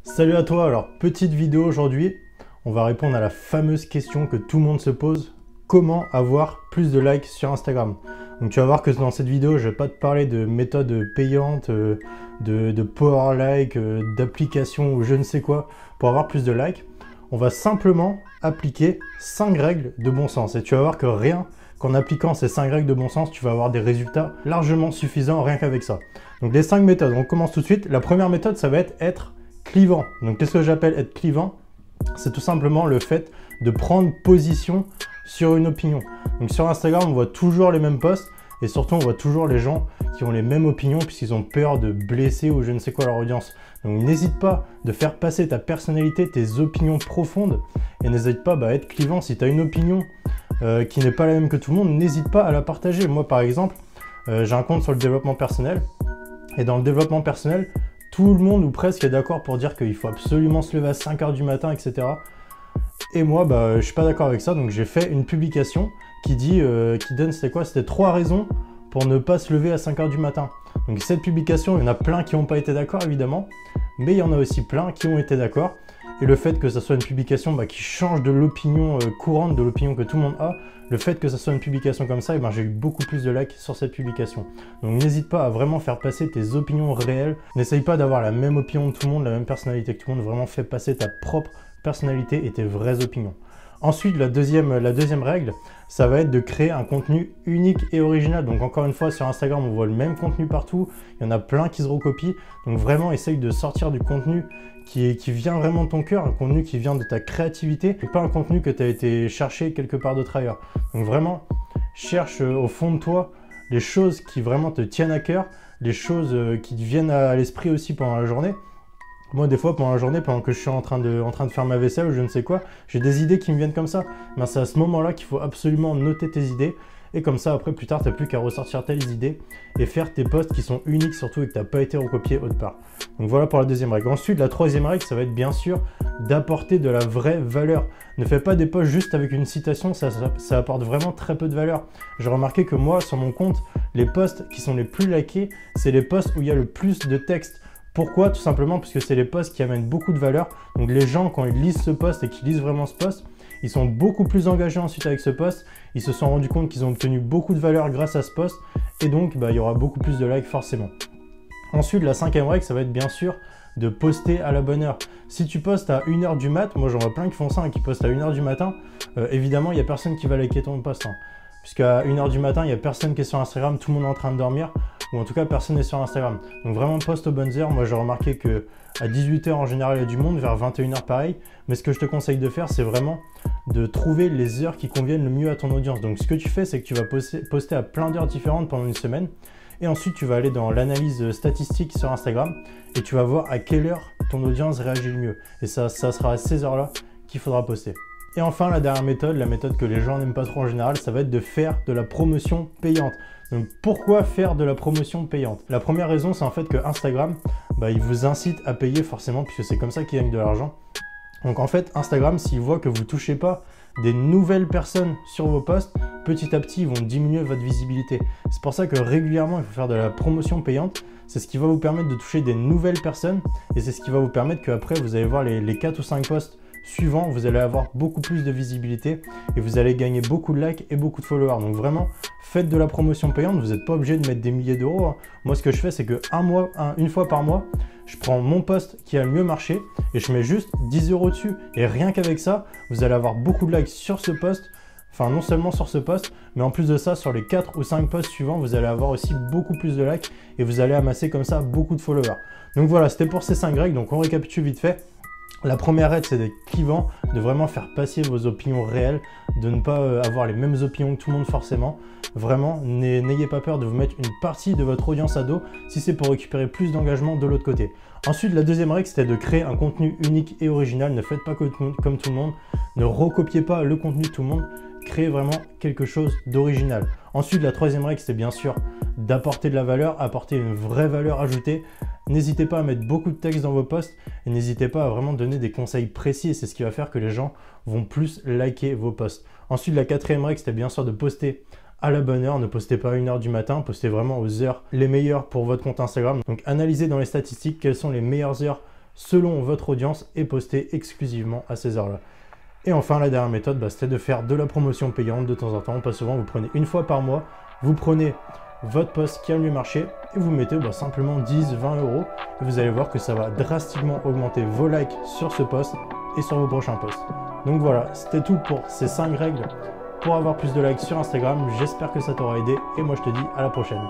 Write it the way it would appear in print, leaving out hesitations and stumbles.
Salut à toi, alors petite vidéo aujourd'hui, on va répondre à la fameuse question que tout le monde se pose, comment avoir plus de likes sur Instagram? Donc tu vas voir que dans cette vidéo, je vais pas te parler de méthodes payantes, de power like, d'applications ou je ne sais quoi pour avoir plus de likes. On va simplement appliquer 5 règles de bon sens et tu vas voir que rien qu'en appliquant ces 5 règles de bon sens, tu vas avoir des résultats largement suffisants rien qu'avec ça. Donc les 5 méthodes, on commence tout de suite. La première méthode, ça va être clivant. Donc qu'est-ce que j'appelle être clivant? C'est tout simplement le fait de prendre position sur une opinion. Donc sur Instagram, on voit toujours les mêmes posts et surtout on voit toujours les gens qui ont les mêmes opinions puisqu'ils ont peur de blesser ou je ne sais quoi leur audience. Donc n'hésite pas de faire passer ta personnalité, tes opinions profondes et n'hésite pas à être clivant. Si tu as une opinion qui n'est pas la même que tout le monde, n'hésite pas à la partager. Moi par exemple, j'ai un compte sur le développement personnel et dans le développement personnel, tout le monde ou presque est d'accord pour dire qu'il faut absolument se lever à 5 h du matin, etc. Et moi, je suis pas d'accord avec ça, donc j'ai fait une publication qui donne, c'était quoi? C'était 3 raisons pour ne pas se lever à 5 h du matin. Donc cette publication, il y en a plein qui n'ont pas été d'accord évidemment, mais il y en a aussi plein qui ont été d'accord. Et le fait que ça soit une publication qui change de l'opinion courante, de l'opinion que tout le monde a, le fait que ça soit une publication comme ça, j'ai eu beaucoup plus de likes sur cette publication. Donc n'hésite pas à vraiment faire passer tes opinions réelles. N'essaye pas d'avoir la même opinion que tout le monde, la même personnalité que tout le monde. Vraiment fais passer ta propre personnalité et tes vraies opinions. Ensuite, la deuxième règle, ça va être de créer un contenu unique et original. Donc encore une fois, sur Instagram, on voit le même contenu partout. Il y en a plein qui se recopient. Donc vraiment, essaye de sortir du contenu qui vient vraiment de ton cœur, un contenu qui vient de ta créativité, et pas un contenu que tu as été chercher quelque part d'autre ailleurs. Donc vraiment, cherche au fond de toi les choses qui vraiment te tiennent à cœur, les choses qui te viennent à l'esprit aussi pendant la journée. Moi, des fois, pendant la journée, pendant que je suis en train de faire ma vaisselle ou je ne sais quoi, j'ai des idées qui me viennent comme ça. C'est à ce moment-là qu'il faut absolument noter tes idées. Et comme ça, après, plus tard, tu n'as plus qu'à ressortir telles idées et faire tes posts qui sont uniques surtout et que tu n'as pas été recopié autre part. Donc voilà pour la deuxième règle. Ensuite, la troisième règle, ça va être bien sûr d'apporter de la vraie valeur. Ne fais pas des posts juste avec une citation, ça apporte vraiment très peu de valeur. J'ai remarqué que moi, sur mon compte, les posts qui sont les plus likés, c'est les posts où il y a le plus de texte. Pourquoi? Tout simplement parce que c'est les posts qui amènent beaucoup de valeur. Donc les gens, quand ils lisent ce post et qu'ils lisent vraiment ce post, ils sont beaucoup plus engagés ensuite avec ce post. Ils se sont rendus compte qu'ils ont obtenu beaucoup de valeur grâce à ce post. Et donc, il y aura beaucoup plus de likes forcément. Ensuite, la cinquième règle, ça va être bien sûr de poster à la bonne heure. Si tu postes à 1 h du mat, moi j'en vois plein qui font ça, qui postent à 1 h du matin, évidemment, il n'y a personne qui va liker ton post. Puisqu'à 1 h du matin, il n'y a personne qui est sur Instagram, tout le monde est en train de dormir. Ou en tout cas, personne n'est sur Instagram. Donc vraiment, poste aux bonnes heures. Moi, j'ai remarqué qu'à 18 h en général, il y a du monde, vers 21 h pareil. Mais ce que je te conseille de faire, c'est vraiment de trouver les heures qui conviennent le mieux à ton audience. Donc ce que tu fais, c'est que tu vas poster à plein d'heures différentes pendant une semaine. Et ensuite, tu vas aller dans l'analyse statistique sur Instagram et tu vas voir à quelle heure ton audience réagit le mieux. Et ça sera à ces heures-là qu'il faudra poster. Et enfin, la dernière méthode, la méthode que les gens n'aiment pas trop en général, ça va être de faire de la promotion payante. Donc pourquoi faire de la promotion payante? La première raison, c'est en fait que Instagram, il vous incite à payer forcément, puisque c'est comme ça qu'ils gagnent de l'argent. Donc en fait, Instagram, s'ils voient que vous ne touchez pas des nouvelles personnes sur vos posts, petit à petit, ils vont diminuer votre visibilité. C'est pour ça que régulièrement, il faut faire de la promotion payante. C'est ce qui va vous permettre de toucher des nouvelles personnes et c'est ce qui va vous permettre qu'après, vous allez voir les 4 ou 5 posts suivants, vous allez avoir beaucoup plus de visibilité et vous allez gagner beaucoup de likes et beaucoup de followers. Donc vraiment, faites de la promotion payante, vous n'êtes pas obligé de mettre des milliers d'euros. Moi, ce que je fais, c'est que une fois par mois, je prends mon post qui a le mieux marché et je mets juste 10 € dessus. Et rien qu'avec ça, vous allez avoir beaucoup de likes sur ce post. Enfin, non seulement sur ce post, mais en plus de ça, sur les 4 ou 5 posts suivants, vous allez avoir aussi beaucoup plus de likes et vous allez amasser comme ça beaucoup de followers. Donc voilà, c'était pour ces 5 règles. Donc on récapitule vite fait. La première règle, c'est d'être clivant, de vraiment faire passer vos opinions réelles, de ne pas avoir les mêmes opinions que tout le monde forcément. Vraiment, n'ayez pas peur de vous mettre une partie de votre audience à dos si c'est pour récupérer plus d'engagement de l'autre côté. Ensuite, la deuxième règle, c'était de créer un contenu unique et original. Ne faites pas comme tout le monde, ne recopiez pas le contenu de tout le monde. Créer vraiment quelque chose d'original. Ensuite, la troisième règle, c'est bien sûr d'apporter de la valeur, apporter une vraie valeur ajoutée. N'hésitez pas à mettre beaucoup de texte dans vos posts et n'hésitez pas à vraiment donner des conseils précis. C'est ce qui va faire que les gens vont plus liker vos posts. Ensuite, la quatrième règle, c'était bien sûr de poster à la bonne heure. Ne postez pas à 1 h du matin, postez vraiment aux heures les meilleures pour votre compte Instagram. Donc, analysez dans les statistiques quelles sont les meilleures heures selon votre audience et poster exclusivement à ces heures-là. Et enfin, la dernière méthode, c'était de faire de la promotion payante de temps en temps. Pas souvent, vous prenez une fois par mois, vous prenez votre post qui a le mieux marché et vous mettez simplement 10, 20 euros. Et vous allez voir que ça va drastiquement augmenter vos likes sur ce post et sur vos prochains posts. Donc voilà, c'était tout pour ces 5 règles pour avoir plus de likes sur Instagram. J'espère que ça t'aura aidé et moi je te dis à la prochaine.